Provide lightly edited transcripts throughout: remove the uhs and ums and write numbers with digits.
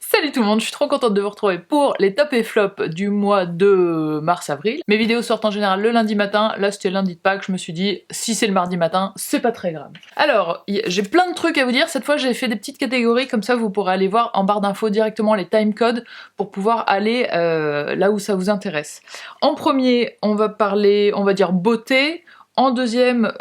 Salut tout le monde, je suis trop contente de vous retrouver pour les top et flops du mois de mars-avril. Mes vidéos sortent en général le lundi matin, là c'était lundi de Pâques, je me suis dit si c'est le mardi matin, c'est pas très grave. Alors, j'ai plein de trucs à vous dire, cette fois j'ai fait des petites catégories, comme ça vous pourrez aller voir en barre d'infos directement les timecodes pour pouvoir aller là où ça vous intéresse. En premier, on va parler, on va dire beauté. En deuxième,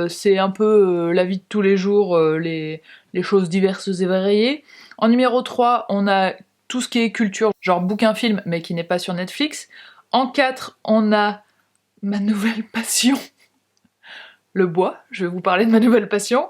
c'est un peu la vie de tous les jours, les choses diverses et variées. En numéro 3, on a tout ce qui est culture, genre bouquin-film, mais qui n'est pas sur Netflix. En 4, on a ma nouvelle passion, le bois, je vais vous parler de ma nouvelle passion.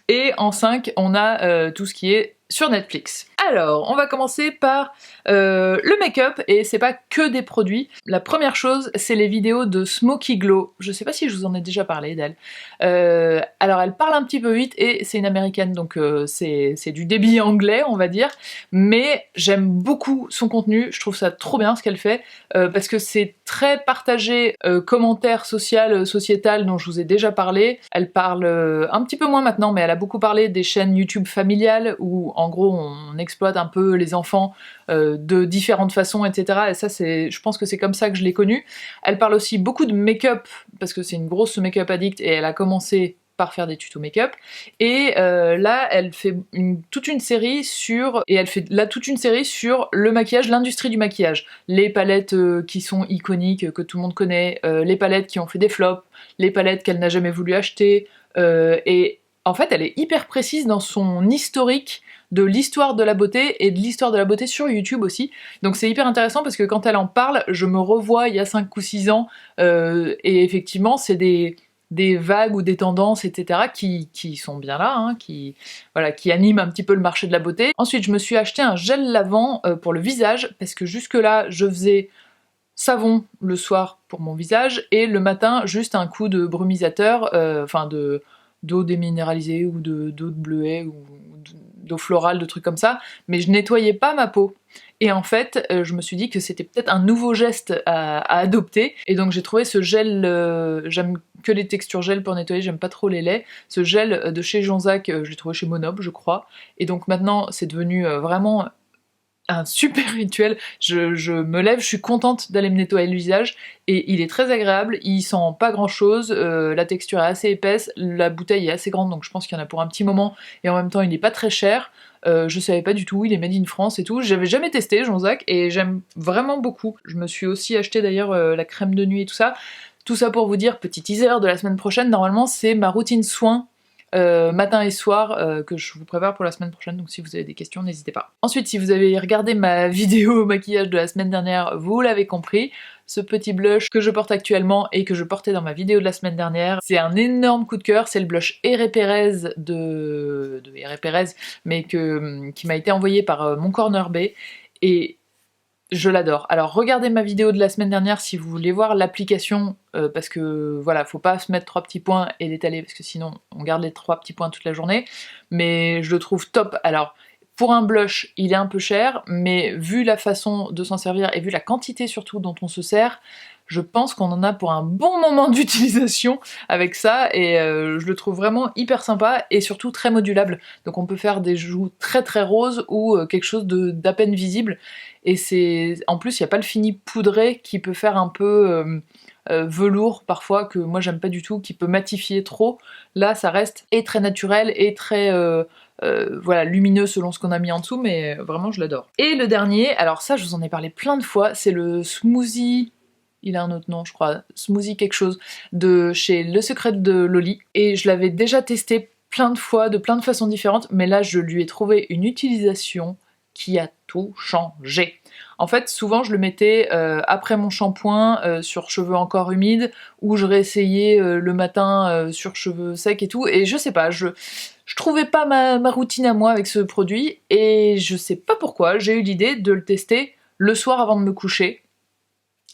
Et en 5, on a tout ce qui est sur Netflix. Alors, on va commencer par le make-up, et c'est pas que des produits. La première chose, c'est les vidéos de Smoky Glow. Je sais pas si je vous en ai déjà parlé d'elle. Alors, elle parle un petit peu vite, et c'est une américaine, donc c'est du débit anglais, on va dire. Mais j'aime beaucoup son contenu, je trouve ça trop bien ce qu'elle fait, parce que c'est très partagé, commentaires sociétal dont je vous ai déjà parlé. Elle parle un petit peu moins maintenant, mais elle a beaucoup parlé des chaînes YouTube familiales, où en gros on exploite un peu les enfants de différentes façons, etc. Et ça, je pense que c'est comme ça que je l'ai connue. Elle parle aussi beaucoup de make-up, parce que c'est une grosse make-up addict, et elle a commencé par faire des tutos make-up, et là elle fait toute une série sur le maquillage, l'industrie du maquillage, les palettes qui sont iconiques, que tout le monde connaît, les palettes qui ont fait des flops, les palettes qu'elle n'a jamais voulu acheter, et en fait elle est hyper précise dans son historique de l'histoire de la beauté, et de l'histoire de la beauté sur YouTube aussi, donc c'est hyper intéressant parce que quand elle en parle, je me revois il y a 5 ou 6 ans, et effectivement c'est des vagues ou des tendances, etc. qui sont bien là, hein, qui animent un petit peu le marché de la beauté. Ensuite, je me suis acheté un gel lavant pour le visage, parce que jusque-là, je faisais savon le soir pour mon visage, et le matin, juste un coup de brumisateur, d'eau déminéralisée, ou d'eau de bleuet, ou d'eau florale, de trucs comme ça, mais je nettoyais pas ma peau. Et en fait, je me suis dit que c'était peut-être un nouveau geste à adopter, et donc j'ai trouvé ce gel, j'aime que les textures gel pour nettoyer, j'aime pas trop les laits, ce gel de chez Jonzac, je l'ai trouvé chez Monob, je crois, et donc maintenant c'est devenu vraiment un super rituel. Je me lève, je suis contente d'aller me nettoyer le visage, et il est très agréable, il sent pas grand chose, la texture est assez épaisse, la bouteille est assez grande, donc je pense qu'il y en a pour un petit moment, et en même temps il est pas très cher. Je savais pas du tout, il est made in France et tout, j'avais jamais testé Jonzac, et j'aime vraiment beaucoup. Je me suis aussi acheté d'ailleurs la crème de nuit et tout ça. Tout ça pour vous dire, petit teaser de la semaine prochaine, normalement c'est ma routine soin matin et soir que je vous prépare pour la semaine prochaine, donc si vous avez des questions, n'hésitez pas. Ensuite, si vous avez regardé ma vidéo maquillage de la semaine dernière, vous l'avez compris, ce petit blush que je porte actuellement et que je portais dans ma vidéo de la semaine dernière, c'est un énorme coup de cœur, c'est le blush Ere Perez de Ere Perez, mais qui m'a été envoyé par Mon Corner B, et je l'adore. Alors regardez ma vidéo de la semaine dernière si vous voulez voir l'application, parce que voilà, faut pas se mettre 3 petits points et l'étaler, parce que sinon on garde les 3 petits points toute la journée, mais je le trouve top. Alors pour un blush, il est un peu cher, mais vu la façon de s'en servir, et vu la quantité surtout dont on se sert, je pense qu'on en a pour un bon moment d'utilisation avec ça, et je le trouve vraiment hyper sympa, et surtout très modulable. Donc on peut faire des joues très très roses, ou quelque chose d'à peine visible, et en plus il n'y a pas le fini poudré qui peut faire un peu velours parfois, que moi j'aime pas du tout, qui peut matifier trop. Là ça reste et très naturel, et très voilà, lumineux selon ce qu'on a mis en dessous, mais vraiment je l'adore. Et le dernier, alors ça je vous en ai parlé plein de fois, c'est le smoothie, il a un autre nom je crois, smoothie quelque chose, de chez Le Secret de Loli, et je l'avais déjà testé plein de fois, de plein de façons différentes, mais là je lui ai trouvé une utilisation qui a tout changé. En fait, souvent je le mettais après mon shampoing sur cheveux encore humides, ou je réessayais le matin sur cheveux secs et tout, et je sais pas, je trouvais pas ma routine à moi avec ce produit, et je sais pas pourquoi, j'ai eu l'idée de le tester le soir avant de me coucher,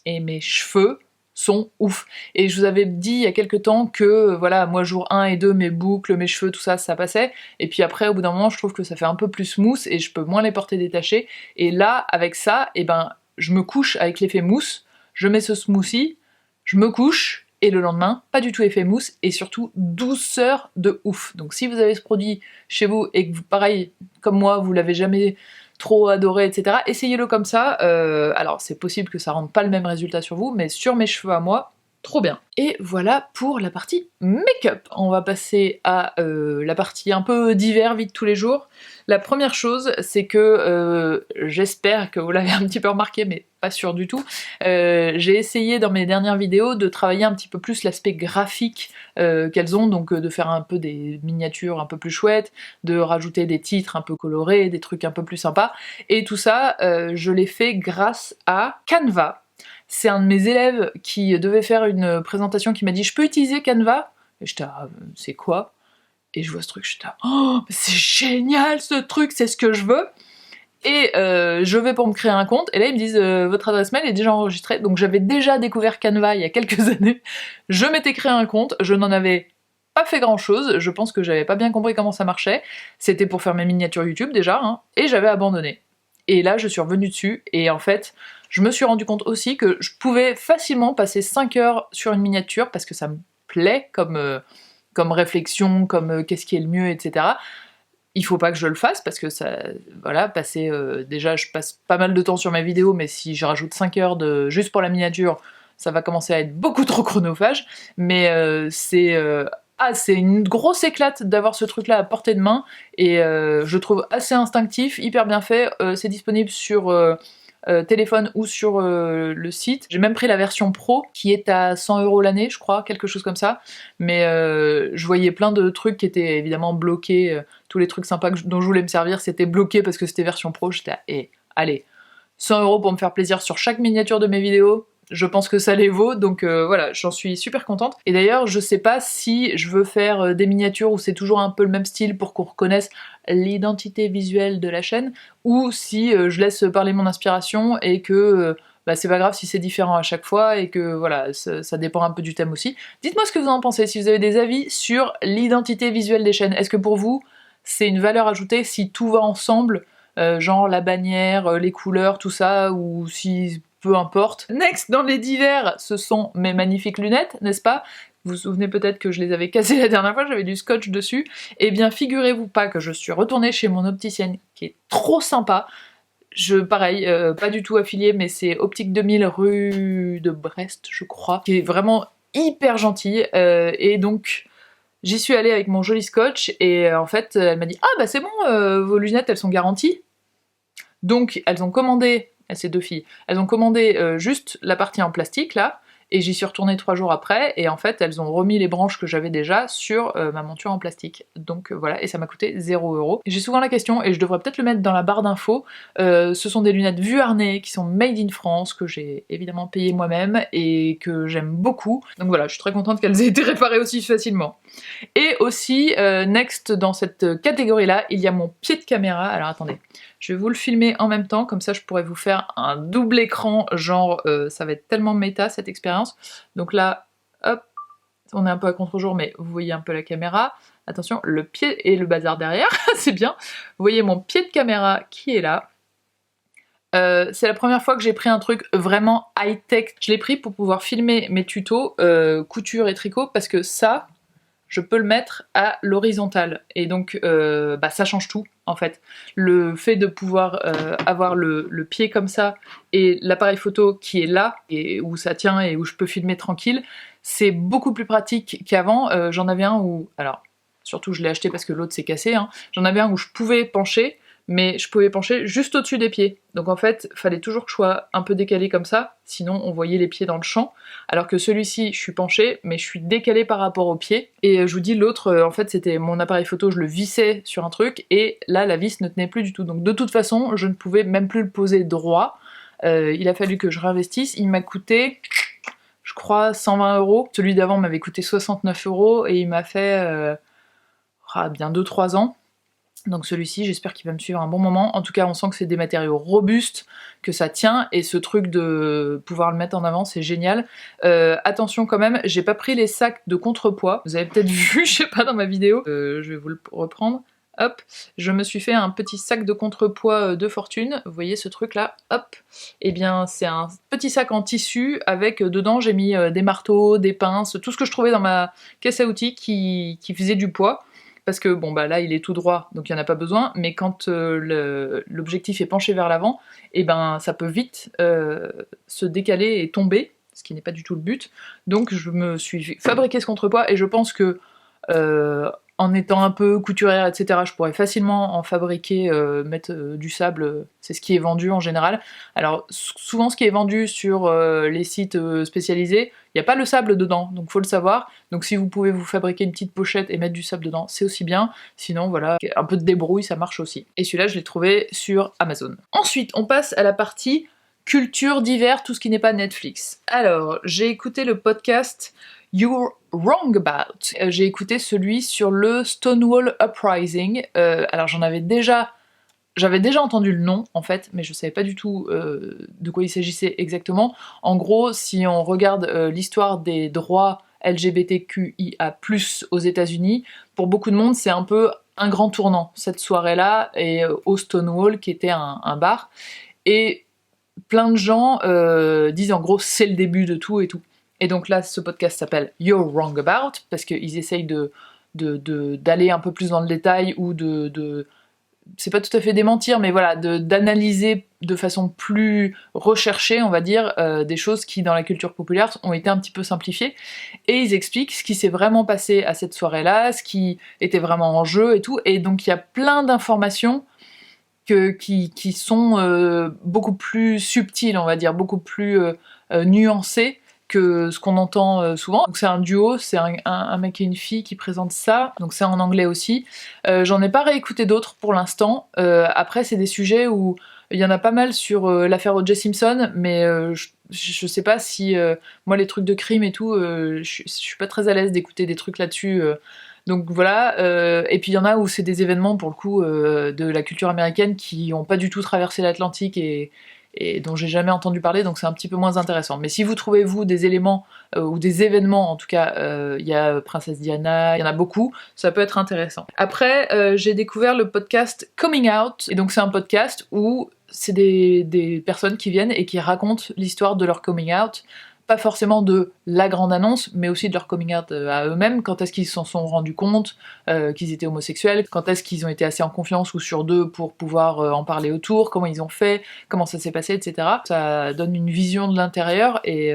et mes cheveux sont ouf. Et je vous avais dit il y a quelques temps que voilà, moi jour 1 et 2, mes boucles, mes cheveux, tout ça, ça passait, et puis après au bout d'un moment je trouve que ça fait un peu plus smooth, et je peux moins les porter détachés, et là avec ça, et ben je me couche avec l'effet mousse, je mets ce smoothie, je me couche, et le lendemain, pas du tout effet mousse, et surtout douceur de ouf. Donc si vous avez ce produit chez vous, et que vous, pareil, comme moi, vous l'avez jamais trop adoré, etc. Essayez-le comme ça, alors c'est possible que ça rende pas le même résultat sur vous, mais sur mes cheveux à moi, trop bien. Et voilà pour la partie make-up. On va passer à la partie un peu d'hiver, vie de tous les jours. La première chose, c'est que j'espère que vous l'avez un petit peu remarqué, mais pas sûr du tout, j'ai essayé dans mes dernières vidéos de travailler un petit peu plus l'aspect graphique qu'elles ont, donc de faire un peu des miniatures un peu plus chouettes, de rajouter des titres un peu colorés, des trucs un peu plus sympas, et tout ça, je l'ai fait grâce à Canva. C'est un de mes élèves qui devait faire une présentation qui m'a dit « Je peux utiliser Canva ?» Et j'étais ah, c'est quoi? Et je vois ce truc, j'étais oh, c'est génial ce truc, c'est ce que je veux. Et je vais pour me créer un compte, et là ils me disent votre adresse mail est déjà enregistrée, donc j'avais déjà découvert Canva il y a quelques années, je m'étais créé un compte, je n'en avais pas fait grand chose, je pense que j'avais pas bien compris comment ça marchait, c'était pour faire mes miniatures YouTube déjà, hein, et j'avais abandonné. Et là je suis revenue dessus, et en fait, je me suis rendu compte aussi que je pouvais facilement passer 5 heures sur une miniature, parce que ça me plaît comme réflexion, comme qu'est-ce qui est le mieux, etc. Il faut pas que je le fasse, parce que ça, voilà, passer, déjà je passe pas mal de temps sur mes vidéos, mais si je rajoute 5 heures juste pour la miniature, ça va commencer à être beaucoup trop chronophage, mais c'est une grosse éclate d'avoir ce truc là à portée de main, et je trouve assez instinctif, hyper bien fait, c'est disponible sur téléphone ou sur le site. J'ai même pris la version pro qui est à 100 € l'année, je crois, quelque chose comme ça. Mais je voyais plein de trucs qui étaient évidemment bloqués. Tous les trucs sympas dont je voulais me servir, c'était bloqué parce que c'était version pro. J'étais allez, 100 € pour me faire plaisir sur chaque miniature de mes vidéos. Je pense que ça les vaut, donc voilà, j'en suis super contente. Et d'ailleurs, je sais pas si je veux faire des miniatures où c'est toujours un peu le même style pour qu'on reconnaisse l'identité visuelle de la chaîne, ou si je laisse parler mon inspiration et que bah, c'est pas grave si c'est différent à chaque fois, et que voilà, ça dépend un peu du thème aussi. Dites-moi ce que vous en pensez, si vous avez des avis sur l'identité visuelle des chaînes. Est-ce que pour vous, c'est une valeur ajoutée si tout va ensemble, genre la bannière, les couleurs, tout ça, ou si peu importe. Next, dans les divers, ce sont mes magnifiques lunettes, n'est-ce pas? Vous vous souvenez peut-être que je les avais cassées la dernière fois, j'avais du scotch dessus. Eh bien, figurez-vous pas que je suis retournée chez mon opticienne, qui est trop sympa. Pareil, pas du tout affiliée, mais c'est Optique 2000 rue de Brest, je crois, qui est vraiment hyper gentille, et donc j'y suis allée avec mon joli scotch, et en fait, elle m'a dit « Ah bah c'est bon, vos lunettes, elles sont garanties ». Donc, elles ont commandé, ces deux filles, elles ont commandé juste la partie en plastique, là, et j'y suis retournée 3 jours après, et en fait, elles ont remis les branches que j'avais déjà sur ma monture en plastique. Donc voilà, et ça m'a coûté 0 €. J'ai souvent la question, et je devrais peut-être le mettre dans la barre d'infos, ce sont des lunettes Vuarnet qui sont made in France, que j'ai évidemment payé moi-même, et que j'aime beaucoup. Donc voilà, je suis très contente qu'elles aient été réparées aussi facilement. Et aussi, next, dans cette catégorie-là, il y a mon pied de caméra. Alors attendez, je vais vous le filmer en même temps, comme ça je pourrais vous faire un double écran, genre ça va être tellement méta cette expérience. Donc là, hop, on est un peu à contre-jour, mais vous voyez un peu la caméra. Attention, le pied et le bazar derrière, c'est bien. Vous voyez mon pied de caméra qui est là. C'est la première fois que j'ai pris un truc vraiment high-tech. Je l'ai pris pour pouvoir filmer mes tutos couture et tricot, parce que ça, je peux le mettre à l'horizontale, et donc bah, ça change tout en fait. Le fait de pouvoir avoir le pied comme ça et l'appareil photo qui est là, et où ça tient et où je peux filmer tranquille, c'est beaucoup plus pratique qu'avant. J'en avais un où, alors surtout je l'ai acheté parce que l'autre s'est cassé, hein. J'en avais un où je pouvais pencher, mais je pouvais pencher juste au-dessus des pieds. Donc en fait, fallait toujours que je sois un peu décalée comme ça, sinon on voyait les pieds dans le champ. Alors que celui-ci, je suis penchée, mais je suis décalée par rapport aux pieds. Et je vous dis, l'autre, en fait, c'était mon appareil photo, je le vissais sur un truc, et là, la vis ne tenait plus du tout. Donc de toute façon, je ne pouvais même plus le poser droit. Il a fallu que je réinvestisse. Il m'a coûté, je crois, 120 €. Celui d'avant m'avait coûté 69 €, et il m'a fait bien 2-3 ans. Donc celui-ci, j'espère qu'il va me suivre un bon moment. En tout cas, on sent que c'est des matériaux robustes, que ça tient, et ce truc de pouvoir le mettre en avant, c'est génial. Attention quand même, j'ai pas pris les sacs de contrepoids. Vous avez peut-être vu, je sais pas, dans ma vidéo. Je vais vous le reprendre. Hop, je me suis fait un petit sac de contrepoids de fortune. Vous voyez ce truc-là, hop. Eh bien, c'est un petit sac en tissu avec dedans, j'ai mis des marteaux, des pinces, tout ce que je trouvais dans ma caisse à outils qui faisait du poids. parce que bon bah là il est tout droit, donc il n'y en a pas besoin, mais quand l'objectif est penché vers l'avant, et ben ça peut vite se décaler et tomber, ce qui n'est pas du tout le but. Donc je me suis fabriqué ce contrepoids, et je pense que en étant un peu couturière, etc., je pourrais facilement en fabriquer, mettre du sable, c'est ce qui est vendu en général. Alors souvent ce qui est vendu sur les sites spécialisés, il n'y a pas le sable dedans, donc faut le savoir. Donc si vous pouvez vous fabriquer une petite pochette et mettre du sable dedans, c'est aussi bien. Sinon voilà, un peu de débrouille, ça marche aussi. Et celui-là je l'ai trouvé sur Amazon. Ensuite on passe à la partie culture, divers, tout ce qui n'est pas Netflix. Alors j'ai écouté le podcast You're Wrong About. J'ai écouté celui sur le Stonewall Uprising. Alors j'avais déjà entendu le nom en fait, mais je savais pas du tout de quoi il s'agissait exactement. En gros, si on regarde l'histoire des droits LGBTQIA+ aux États-Unis, pour beaucoup de monde, c'est un peu un grand tournant cette soirée-là, et au Stonewall, qui était un bar. Et plein de gens disent en gros c'est le début de tout et tout. Et donc là, ce podcast s'appelle You're Wrong About, parce qu'ils essayent d'aller un peu plus dans le détail, ou c'est pas tout à fait démentir, mais voilà, d'analyser de façon plus recherchée, on va dire, des choses qui, dans la culture populaire, ont été un petit peu simplifiées. Et ils expliquent ce qui s'est vraiment passé à cette soirée-là, ce qui était vraiment en jeu et tout. Et donc il y a plein d'informations qui sont beaucoup plus subtiles, on va dire, beaucoup plus nuancées que ce qu'on entend souvent. Donc c'est un duo, c'est un mec et une fille qui présentent ça, donc c'est en anglais aussi. J'en ai pas réécouté d'autres pour l'instant. Après c'est des sujets où il y en a pas mal sur l'affaire O.J. Simpson, mais je sais pas si moi les trucs de crime et tout, je suis pas très à l'aise d'écouter des trucs là-dessus. Donc voilà, et puis il y en a où c'est des événements pour le coup de la culture américaine qui ont pas du tout traversé l'Atlantique et dont j'ai jamais entendu parler, donc c'est un petit peu moins intéressant. Mais si vous trouvez vous des éléments ou des événements, en tout cas, il y a Princesse Diana, il y en a beaucoup, ça peut être intéressant. Après, j'ai découvert le podcast Coming Out, et donc c'est un podcast où c'est des personnes qui viennent et qui racontent l'histoire de leur coming out. Pas forcément de la grande annonce, mais aussi de leur coming out à eux-mêmes, quand est-ce qu'ils s'en sont rendus compte qu'ils étaient homosexuels, quand est-ce qu'ils ont été assez en confiance ou sûrs d'eux pour pouvoir en parler autour, comment ils ont fait, comment ça s'est passé, etc. Ça donne une vision de l'intérieur, et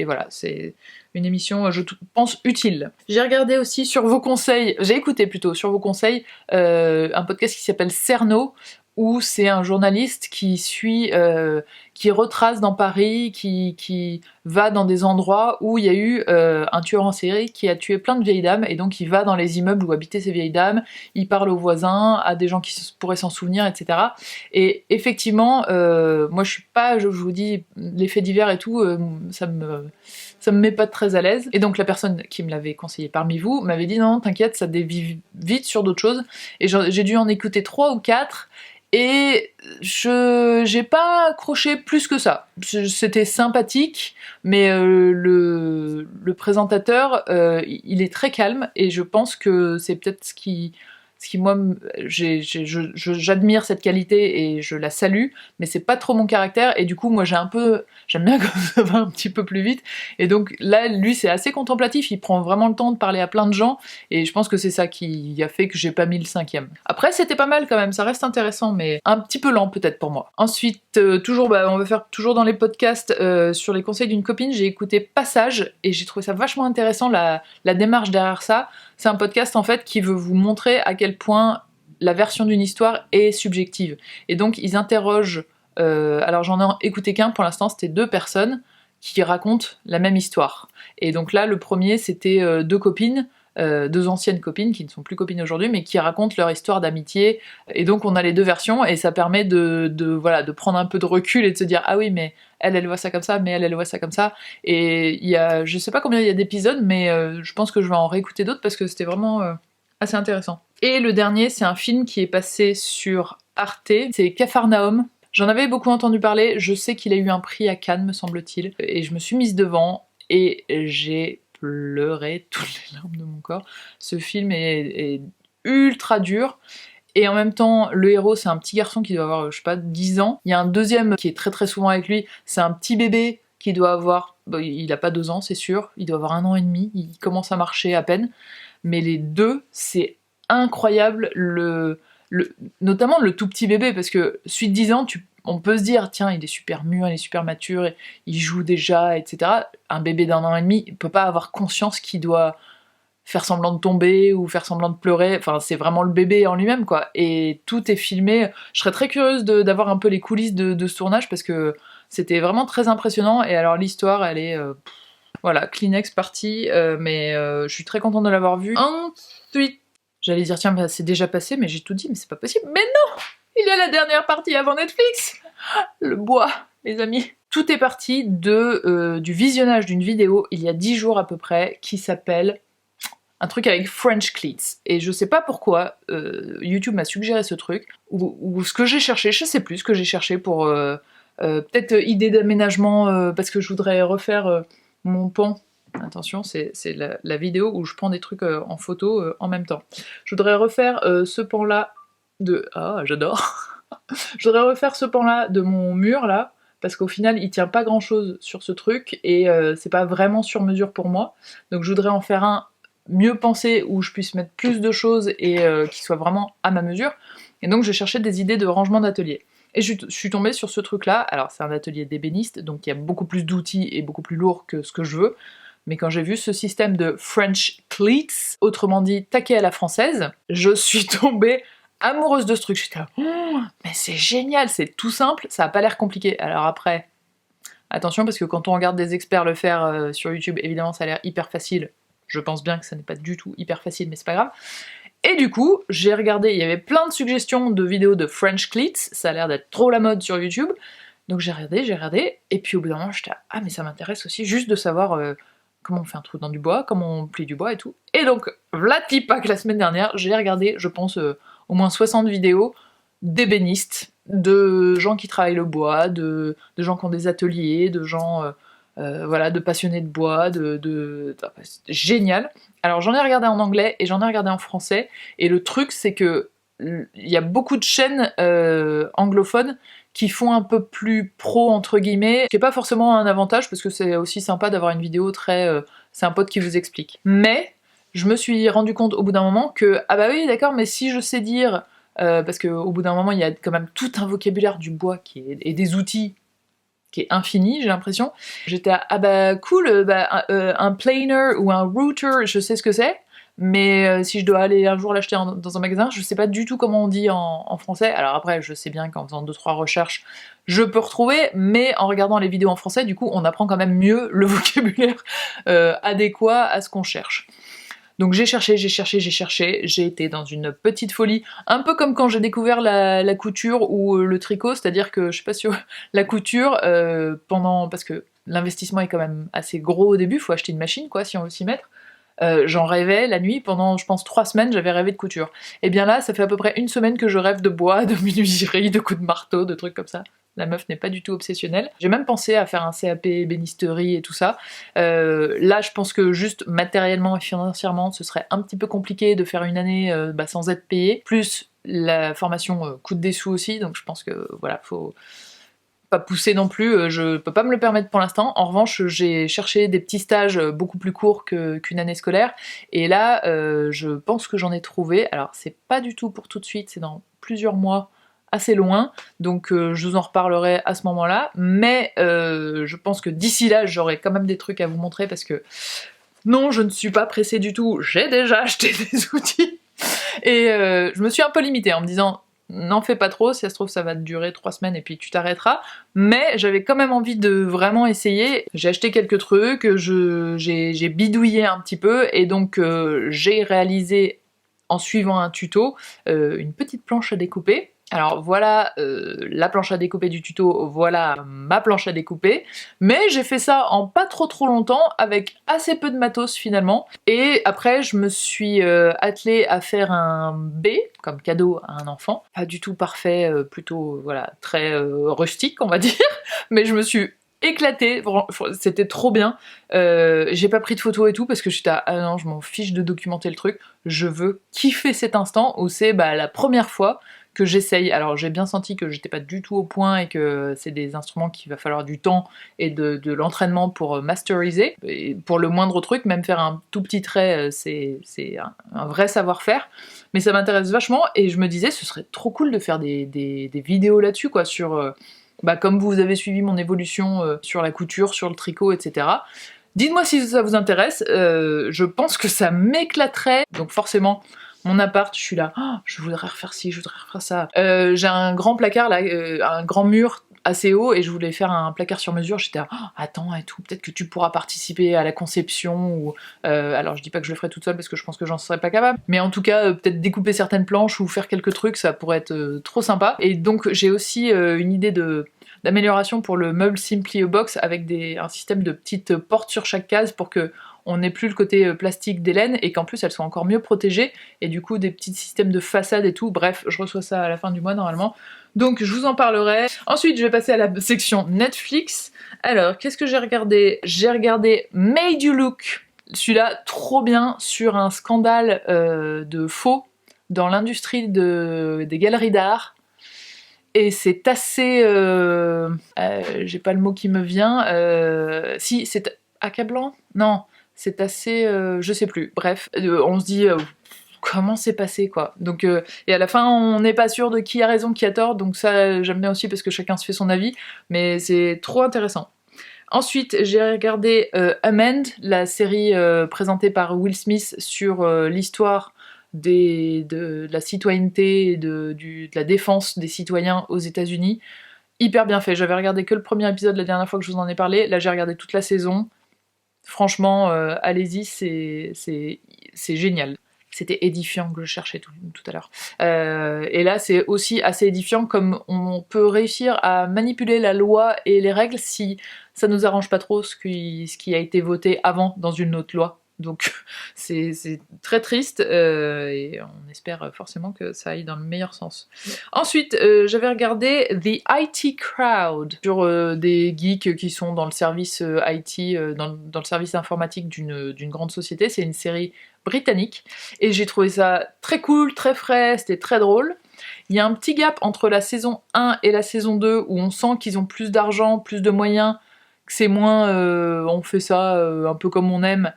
voilà, c'est une émission, je pense, utile. J'ai regardé aussi sur vos conseils, j'ai écouté plutôt sur vos conseils, un podcast qui s'appelle Cerno, où c'est un journaliste qui suit, qui retrace dans Paris, qui va dans des endroits où il y a eu un tueur en série qui a tué plein de vieilles dames, et donc il va dans les immeubles où habitaient ces vieilles dames, il parle aux voisins, à des gens qui pourraient s'en souvenir, etc. Et effectivement, moi je suis pas, je vous dis, les faits divers et tout, ça me met pas très à l'aise. Et donc la personne qui me l'avait conseillé parmi vous m'avait dit non, t'inquiète, ça dévie vite sur d'autres choses. Et j'ai dû en écouter 3 ou 4. Et j'ai pas accroché plus que ça. C'était sympathique, mais le présentateur, il est très calme, et je pense que c'est peut-être ce qui moi, j'admire cette qualité et je la salue, mais c'est pas trop mon caractère, et du coup moi j'aime bien quand ça va un petit peu plus vite, et donc là lui c'est assez contemplatif, il prend vraiment le temps de parler à plein de gens, et je pense que c'est ça qui a fait que j'ai pas mis le 5e. Après c'était pas mal quand même, ça reste intéressant, mais un petit peu lent peut-être pour moi. Ensuite, toujours, on va faire toujours dans les podcasts sur les conseils d'une copine, j'ai écouté Passage, et j'ai trouvé ça vachement intéressant, la démarche derrière ça. C'est un podcast en fait qui veut vous montrer à quel point la version d'une histoire est subjective. Et donc ils interrogent, alors j'en ai écouté qu'un pour l'instant, c'était 2 personnes qui racontent la même histoire. Et donc là le premier c'était 2 copines, 2 anciennes copines qui ne sont plus copines aujourd'hui, mais qui racontent leur histoire d'amitié, et donc on a les 2 versions, et ça permet voilà, de prendre un peu de recul et de se dire ah oui mais elle voit ça comme ça, mais elle voit ça comme ça. Et il y a, je sais pas combien il y a d'épisodes, mais je pense que je vais en réécouter d'autres parce que c'était vraiment assez intéressant. Et le dernier, c'est un film qui est passé sur Arte, c'est Capharnaüm. J'en avais beaucoup entendu parler, je sais qu'il a eu un prix à Cannes, me semble-t-il, et je me suis mise devant, et j'ai pleuré toutes les larmes de mon corps. Ce film est ultra dur. Et en même temps, le héros, c'est un petit garçon qui doit avoir, je sais pas, 10 ans. Il y a un deuxième qui est très très souvent avec lui, c'est un petit bébé qui doit avoir... il a pas 2 ans, c'est sûr, il doit avoir 1 an et demi, il commence à marcher à peine. Mais les deux, c'est incroyable, notamment le tout petit bébé, parce que suite 10 ans, on peut se dire, tiens, il est super mûr, il est super mature, il joue déjà, etc. Un bébé d'1 an et demi, il peut pas avoir conscience qu'il doit faire semblant de tomber ou faire semblant de pleurer, enfin c'est vraiment le bébé en lui-même quoi, et tout est filmé. Je serais très curieuse d'avoir un peu les coulisses de ce tournage parce que c'était vraiment très impressionnant, et alors l'histoire elle est... voilà, Kleenex parti, mais je suis très contente de l'avoir vu. Ensuite, j'allais dire tiens bah, c'est déjà passé, mais j'ai tout dit, mais c'est pas possible, mais non, il y a la dernière partie avant Netflix, le bois, les amis. Tout est parti du visionnage d'une vidéo il y a 10 jours à peu près, qui s'appelle un truc avec French Cleats, et je sais pas pourquoi YouTube m'a suggéré ce truc, ou ce que j'ai cherché, je sais plus ce que j'ai cherché pour peut-être idée d'aménagement, parce que je voudrais refaire mon pan. Attention, c'est la vidéo où je prends des trucs en photo en même temps. Je voudrais refaire ce pan là de... Ah, j'adore. Je voudrais refaire ce pan là de mon mur là, parce qu'au final il tient pas grand chose sur ce truc, et c'est pas vraiment sur mesure pour moi, donc je voudrais en faire un mieux pensé où je puisse mettre plus de choses et qui soit vraiment à ma mesure, et donc je cherchais des idées de rangement d'atelier. Et je suis tombée sur ce truc là, alors c'est un atelier d'ébéniste, donc il y a beaucoup plus d'outils et beaucoup plus lourd que ce que je veux, mais quand j'ai vu ce système de French Cleats, autrement dit taquet à la française, je suis tombée amoureuse de ce truc. J'étais là, mais c'est génial, c'est tout simple, ça a pas l'air compliqué. Alors après, attention parce que quand on regarde des experts le faire sur YouTube, évidemment ça a l'air hyper facile. Je pense bien que ça n'est pas du tout hyper facile, mais c'est pas grave. Et du coup, j'ai regardé, il y avait plein de suggestions de vidéos de French Cleats, ça a l'air d'être trop la mode sur YouTube, donc j'ai regardé, et puis au bout d'un moment j'étais ah mais ça m'intéresse aussi juste de savoir comment on fait un trou dans du bois, comment on plie du bois et tout. Et donc, vlatipa que la semaine dernière, j'ai regardé, je pense, au moins 60 vidéos d'ébénistes, de gens qui travaillent le bois, de gens qui ont des ateliers, de gens... voilà, de passionnés de bois, génial. Alors j'en ai regardé en anglais et j'en ai regardé en français, et le truc c'est que il y a beaucoup de chaînes anglophones qui font un peu plus pro entre guillemets, ce qui est pas forcément un avantage parce que c'est aussi sympa d'avoir une vidéo très... c'est un pote qui vous explique. Mais je me suis rendu compte au bout d'un moment que, ah bah oui d'accord, mais si je sais dire... parce qu'au bout d'un moment il y a quand même tout un vocabulaire du bois et des outils qui est infini, j'ai l'impression. J'étais à, ah bah cool, un planer ou un router, je sais ce que c'est, mais si je dois aller un jour l'acheter dans un magasin, je sais pas du tout comment on dit en français. Alors après, je sais bien qu'en faisant 2-3 recherches, je peux retrouver, mais en regardant les vidéos en français, du coup, on apprend quand même mieux le vocabulaire adéquat à ce qu'on cherche. Donc j'ai cherché, j'ai été dans une petite folie, un peu comme quand j'ai découvert la couture ou le tricot, c'est-à-dire que, je sais pas si la couture, parce que l'investissement est quand même assez gros au début, faut acheter une machine quoi si on veut s'y mettre, j'en rêvais la nuit, pendant je pense 3 semaines j'avais rêvé de couture. Et bien là, ça fait à peu près 1 semaine que je rêve de bois, de menuiserie, de coups de marteau, de trucs comme ça. La meuf n'est pas du tout obsessionnelle. J'ai même pensé à faire un CAP ébénisterie et tout ça. Là, je pense que juste matériellement et financièrement, ce serait un petit peu compliqué de faire une année sans être payé. Plus la formation coûte des sous aussi, donc je pense que voilà, faut pas pousser non plus, je peux pas me le permettre pour l'instant. En revanche, j'ai cherché des petits stages beaucoup plus courts qu'une année scolaire, et là, je pense que j'en ai trouvé. Alors, c'est pas du tout pour tout de suite, c'est dans plusieurs mois, assez loin, donc je vous en reparlerai à ce moment-là, mais je pense que d'ici là, j'aurai quand même des trucs à vous montrer, parce que non, je ne suis pas pressée du tout, j'ai déjà acheté des outils, et je me suis un peu limitée en me disant n'en fais pas trop, si ça se trouve ça va te durer 3 semaines et puis tu t'arrêteras, mais j'avais quand même envie de vraiment essayer. J'ai acheté quelques trucs, j'ai bidouillé un petit peu, et donc j'ai réalisé en suivant un tuto une petite planche à découper. Alors voilà la planche à découper du tuto, voilà ma planche à découper, mais j'ai fait ça en pas trop longtemps, avec assez peu de matos finalement, et après je me suis attelée à faire un B, comme cadeau à un enfant, pas du tout parfait, plutôt voilà très rustique on va dire, mais je me suis éclatée, c'était trop bien. J'ai pas pris de photos et tout parce que j'étais ah non, je m'en fiche de documenter le truc, je veux kiffer cet instant où c'est la première fois que j'essaye. Alors j'ai bien senti que j'étais pas du tout au point et que c'est des instruments qu'il va falloir du temps et de l'entraînement pour masteriser. Et pour le moindre truc, même faire un tout petit trait, c'est un vrai savoir-faire. Mais ça m'intéresse vachement et je me disais ce serait trop cool de faire des vidéos là-dessus, quoi, sur... comme vous avez suivi mon évolution sur la couture, sur le tricot, etc. Dites-moi si ça vous intéresse, je pense que ça m'éclaterait. Donc forcément, mon appart, je suis là, oh, je voudrais refaire ci, je voudrais refaire ça. J'ai un grand placard là, un grand mur assez haut et je voulais faire un placard sur mesure. J'étais là, oh, attends et tout, peut-être que tu pourras participer à la conception ou... alors je dis pas que je le ferai toute seule parce que je pense que j'en serais pas capable, mais en tout cas peut-être découper certaines planches ou faire quelques trucs, ça pourrait être trop sympa. Et donc j'ai aussi une idée d'amélioration pour le meuble Simply a Box avec un système de petites portes sur chaque case pour que on n'ait plus le côté plastique des laines et qu'en plus elles soient encore mieux protégées et du coup des petits systèmes de façade et tout. Bref, je reçois ça à la fin du mois normalement. Donc je vous en parlerai. Ensuite je vais passer à la section Netflix. Alors qu'est-ce que j'ai regardé? J'ai regardé Made You Look. Celui-là trop bien sur un scandale de faux dans l'industrie des galeries d'art. Et c'est assez... j'ai pas le mot qui me vient. Si, c'est accablant? Non, c'est assez... je sais plus. Bref, on se dit... comment c'est passé, quoi. Donc, et à la fin, on n'est pas sûr de qui a raison, qui a tort, donc ça, j'aime bien aussi parce que chacun se fait son avis, mais c'est trop intéressant. Ensuite, j'ai regardé Amend, la série présentée par Will Smith sur l'histoire de la citoyenneté et de la défense des citoyens aux États-Unis. Hyper bien fait. J'avais regardé que le premier épisode la dernière fois que je vous en ai parlé. Là, j'ai regardé toute la saison. Franchement, allez-y, c'est génial. C'était édifiant que je cherchais tout à l'heure. Et là, c'est aussi assez édifiant comme on peut réussir à manipuler la loi et les règles si ça nous arrange pas trop ce qui a été voté avant dans une autre loi. Donc c'est très triste et on espère forcément que ça aille dans le meilleur sens. Ensuite, j'avais regardé The IT Crowd sur des geeks qui sont dans le service IT, dans le service informatique d'une grande société. C'est une série britannique et j'ai trouvé ça très cool, très frais, c'était très drôle. Il y a un petit gap entre la saison 1 et la saison 2 où on sent qu'ils ont plus d'argent, plus de moyens, que c'est moins on fait ça un peu comme on aime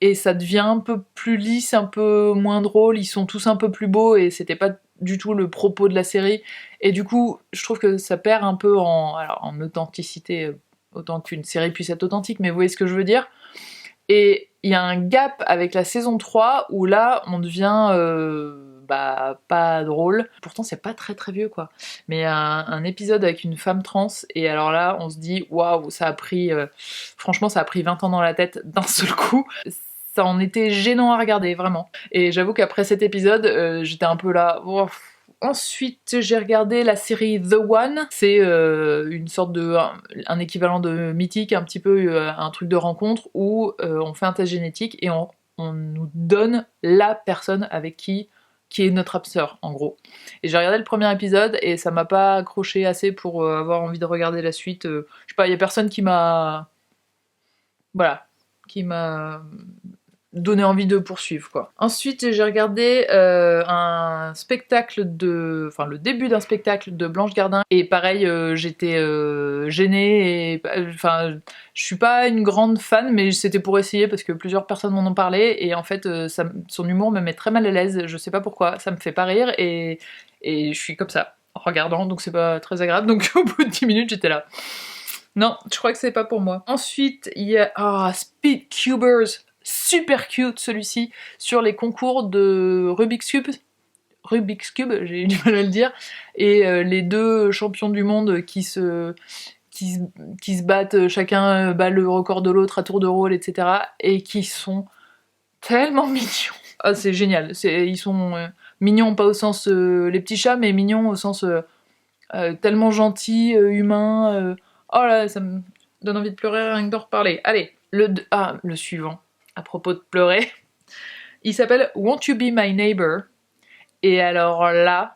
et ça devient un peu plus lisse, un peu moins drôle, ils sont tous un peu plus beaux et c'était pas du tout le propos de la série et du coup je trouve que ça perd un peu en authenticité, autant qu'une série puisse être authentique, mais vous voyez ce que je veux dire. Et il y a un gap avec la saison 3 où là on devient pas drôle. Pourtant c'est pas très très vieux quoi. Mais il y a un épisode avec une femme trans et alors là on se dit waouh, ça a pris franchement ça a pris 20 ans dans la tête d'un seul coup. Ça en était gênant à regarder vraiment. Et j'avoue qu'après cet épisode j'étais un peu là oh. Ensuite, j'ai regardé la série The One. C'est une sorte un équivalent de Mythique, un petit peu un truc de rencontre où on fait un test génétique et on nous donne la personne avec qui est notre âme sœur, en gros. Et j'ai regardé le premier épisode et ça m'a pas accroché assez pour avoir envie de regarder la suite. Je sais pas, il y a personne qui m'a... Voilà, qui m'a donné envie de poursuivre quoi. Ensuite j'ai regardé un spectacle enfin le début d'un spectacle de Blanche Gardin et pareil j'étais gênée et enfin je suis pas une grande fan mais c'était pour essayer parce que plusieurs personnes m'en ont parlé et en fait son humour me met très mal à l'aise, je sais pas pourquoi, ça me fait pas rire et je suis comme ça en regardant donc c'est pas très agréable donc au bout de 10 minutes j'étais là. Non, je crois que c'est pas pour moi. Ensuite, il y a Speed Cubers, super cute celui-ci, sur les concours de Rubik's Cube, j'ai eu du mal à le dire, et les deux champions du monde qui se battent, chacun bat le record de l'autre à tour de rôle, etc. Et qui sont tellement mignons. Ah, c'est génial, ils sont mignons pas au sens les petits chats, mais mignons au sens tellement gentils, humains. Oh là, ça me donne envie de pleurer rien que d'en reparler. Allez, le suivant, à propos de pleurer. Il s'appelle Won't You Be My Neighbor. Et alors là,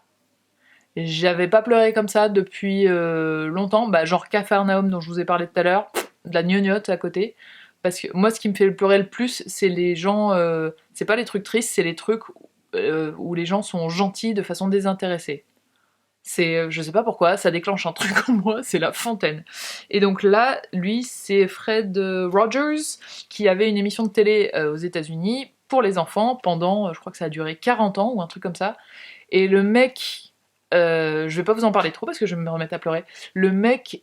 j'avais pas pleuré comme ça depuis longtemps. Genre Capharnaüm dont je vous ai parlé tout à l'heure, de la gnognotte à côté. Parce que moi, ce qui me fait pleurer le plus, c'est les gens... c'est pas les trucs tristes, c'est les trucs où les gens sont gentils de façon désintéressée. C'est, je sais pas pourquoi, ça déclenche un truc en moi, c'est La Fontaine. Et donc là, lui, c'est Fred Rogers, qui avait une émission de télé aux États-Unis pour les enfants pendant, je crois que ça a duré 40 ans ou un truc comme ça. Et le mec, je vais pas vous en parler trop parce que je vais me remettre à pleurer. Le mec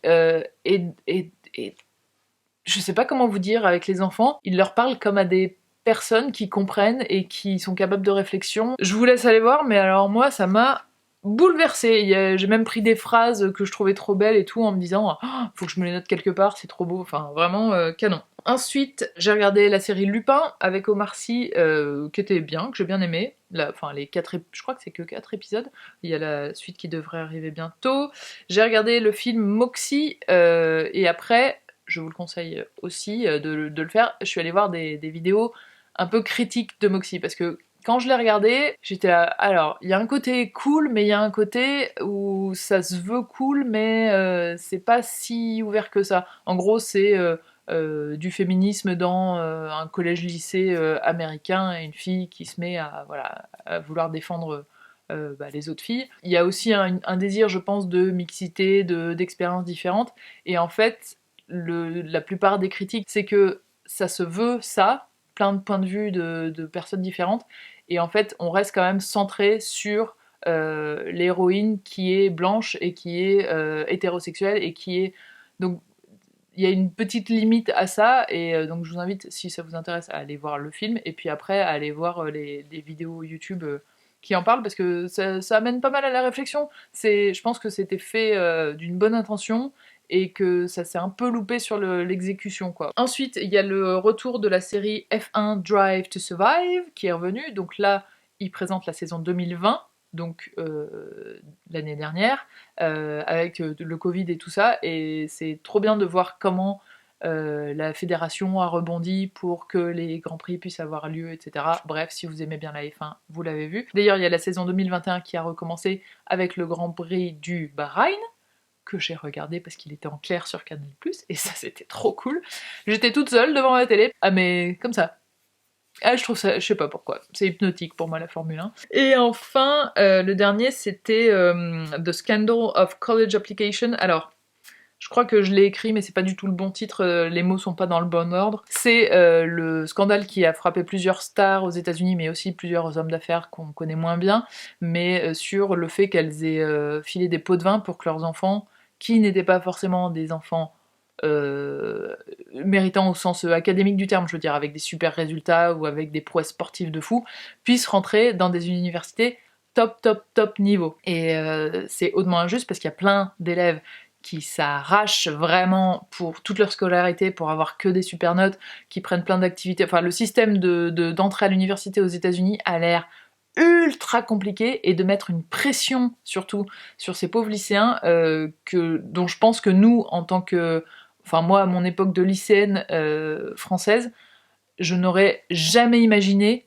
je sais pas comment vous dire, avec les enfants, il leur parle comme à des personnes qui comprennent et qui sont capables de réflexion. Je vous laisse aller voir, mais alors moi, ça m'a bouleversée. J'ai même pris des phrases que je trouvais trop belles et tout en me disant oh, faut que je me les note quelque part, c'est trop beau, enfin vraiment canon. Ensuite, j'ai regardé la série Lupin avec Omar Sy, qui était bien, que j'ai bien aimé. Enfin, je crois que c'est que 4 épisodes. Il y a la suite qui devrait arriver bientôt. J'ai regardé le film Moxie, et après, je vous le conseille aussi de le faire. Je suis allée voir des vidéos un peu critiques de Moxie, parce que quand je l'ai regardé, j'étais là, alors, il y a un côté cool, mais il y a un côté où ça se veut cool, mais c'est pas si ouvert que ça. En gros, c'est du féminisme dans un collège-lycée américain, et une fille qui se met à, voilà, à vouloir défendre les autres filles. Il y a aussi un désir, je pense, de mixité, d'expériences différentes, et en fait, la plupart des critiques, c'est que ça se veut ça, plein de points de vue de personnes différentes, et en fait, on reste quand même centré sur l'héroïne qui est blanche et qui est hétérosexuelle et qui est... Donc, il y a une petite limite à ça, et donc je vous invite, si ça vous intéresse, à aller voir le film, et puis après à aller voir les vidéos YouTube qui en parlent, parce que ça amène pas mal à la réflexion. Je pense que c'était fait d'une bonne intention, et que ça s'est un peu loupé sur l'exécution, quoi. Ensuite, il y a le retour de la série F1 Drive to Survive qui est revenu, donc là, il présente la saison 2020, donc l'année dernière, avec le Covid et tout ça, et c'est trop bien de voir comment la fédération a rebondi pour que les Grands Prix puissent avoir lieu, etc. Bref, si vous aimez bien la F1, vous l'avez vu. D'ailleurs, il y a la saison 2021 qui a recommencé avec le Grand Prix du Bahreïn, que j'ai regardé parce qu'il était en clair sur Canal+, et ça c'était trop cool. J'étais toute seule devant ma télé, ah mais comme ça. Ah, je trouve ça, je sais pas pourquoi, c'est hypnotique pour moi la Formule 1. Et enfin, le dernier c'était The Scandal of College Application. Alors, je crois que je l'ai écrit, mais c'est pas du tout le bon titre, les mots sont pas dans le bon ordre. C'est le scandale qui a frappé plusieurs stars aux États-Unis, mais aussi plusieurs hommes d'affaires qu'on connaît moins bien, mais sur le fait qu'elles aient filé des pots de vin pour que leurs enfants, qui n'étaient pas forcément des enfants méritants au sens académique du terme, je veux dire, avec des super résultats ou avec des prouesses sportives de fou, puissent rentrer dans des universités top niveau. Et c'est hautement injuste parce qu'il y a plein d'élèves qui s'arrachent vraiment pour toute leur scolarité, pour avoir que des super notes, qui prennent plein d'activités. Enfin, le système d'entrée à l'université aux États-Unis a l'air ultra compliqué, et de mettre une pression surtout sur ces pauvres lycéens dont je pense que nous, en tant que... Enfin, moi, à mon époque de lycéenne française, je n'aurais jamais imaginé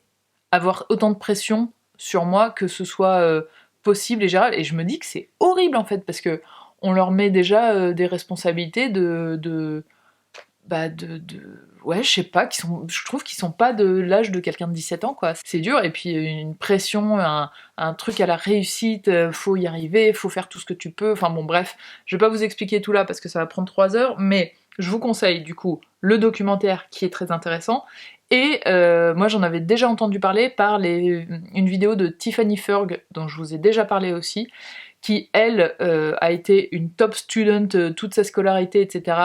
avoir autant de pression sur moi, que ce soit possible et gérable. Et je me dis que c'est horrible en fait, parce que on leur met déjà des responsabilités ouais, je sais pas, je trouve qu'ils sont pas de l'âge de quelqu'un de 17 ans, quoi. C'est dur, et puis une pression, un truc à la réussite, faut y arriver, faut faire tout ce que tu peux, enfin bon bref, je vais pas vous expliquer tout là parce que ça va prendre 3 heures, mais je vous conseille du coup le documentaire qui est très intéressant, et moi j'en avais déjà entendu parler par une vidéo de Tiffany Ferg, dont je vous ai déjà parlé aussi, qui elle a été une top student toute sa scolarité, etc.,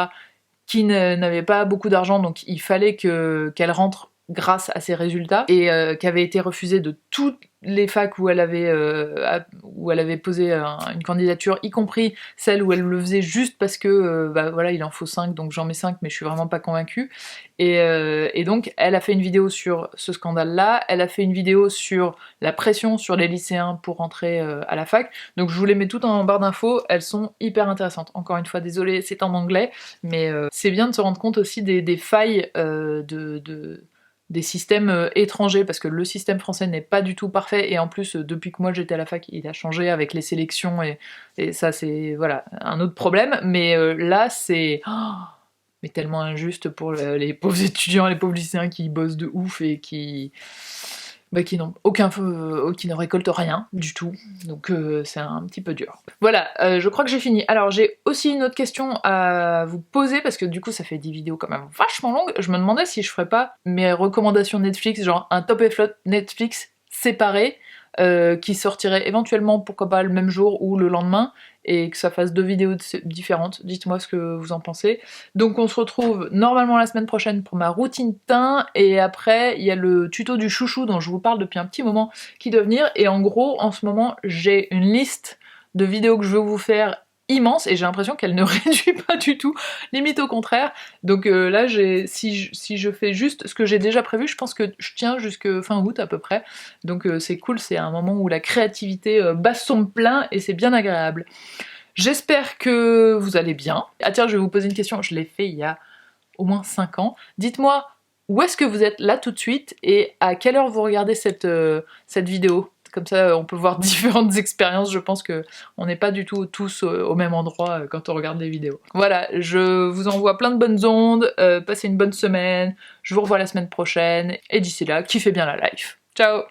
qui n'avait pas beaucoup d'argent, donc il fallait qu'elle rentre grâce à ses résultats, et qui avait été refusée de toutes les facs où elle avait posé une candidature, y compris celle où elle le faisait juste parce que voilà, il en faut 5, donc j'en mets 5, mais je suis vraiment pas convaincue. Et donc elle a fait une vidéo sur ce scandale-là, elle a fait une vidéo sur la pression sur les lycéens pour rentrer à la fac, donc je vous les mets toutes en barre d'infos, elles sont hyper intéressantes. Encore une fois, désolée, c'est en anglais, mais c'est bien de se rendre compte aussi des failles des systèmes étrangers, parce que le système français n'est pas du tout parfait, et en plus depuis que moi j'étais à la fac, il a changé avec les sélections, et ça c'est voilà un autre problème, mais là c'est mais tellement injuste pour les pauvres étudiants, les pauvres lycéens qui bossent de ouf et qui qui n'ont qui ne récoltent rien du tout, donc c'est un petit peu dur. Voilà, je crois que j'ai fini. Alors j'ai aussi une autre question à vous poser, parce que du coup ça fait des vidéos quand même vachement longues. Je me demandais si je ferais pas mes recommandations Netflix, genre un top et flop Netflix séparé, qui sortirait éventuellement, pourquoi pas, le même jour ou le lendemain, et que ça fasse 2 vidéos différentes. Dites-moi ce que vous en pensez. Donc on se retrouve normalement la semaine prochaine pour ma routine teint, et après il y a le tuto du chouchou dont je vous parle depuis un petit moment qui doit venir, et en gros en ce moment j'ai une liste de vidéos que je veux vous faire immense, et j'ai l'impression qu'elle ne réduit pas du tout, limite au contraire. Donc là, si je fais juste ce que j'ai déjà prévu, je pense que je tiens jusque fin août à peu près. Donc c'est cool, c'est un moment où la créativité bat son plein et c'est bien agréable. J'espère que vous allez bien. Ah tiens, je vais vous poser une question, je l'ai fait il y a au moins 5 ans. Dites-moi, où est-ce que vous êtes là tout de suite et à quelle heure vous regardez cette vidéo? Comme ça, on peut voir différentes expériences. Je pense que on n'est pas du tout tous au même endroit quand on regarde les vidéos. Voilà, je vous envoie plein de bonnes ondes, passez une bonne semaine, je vous revois la semaine prochaine, et d'ici là, kiffez bien la life. Ciao!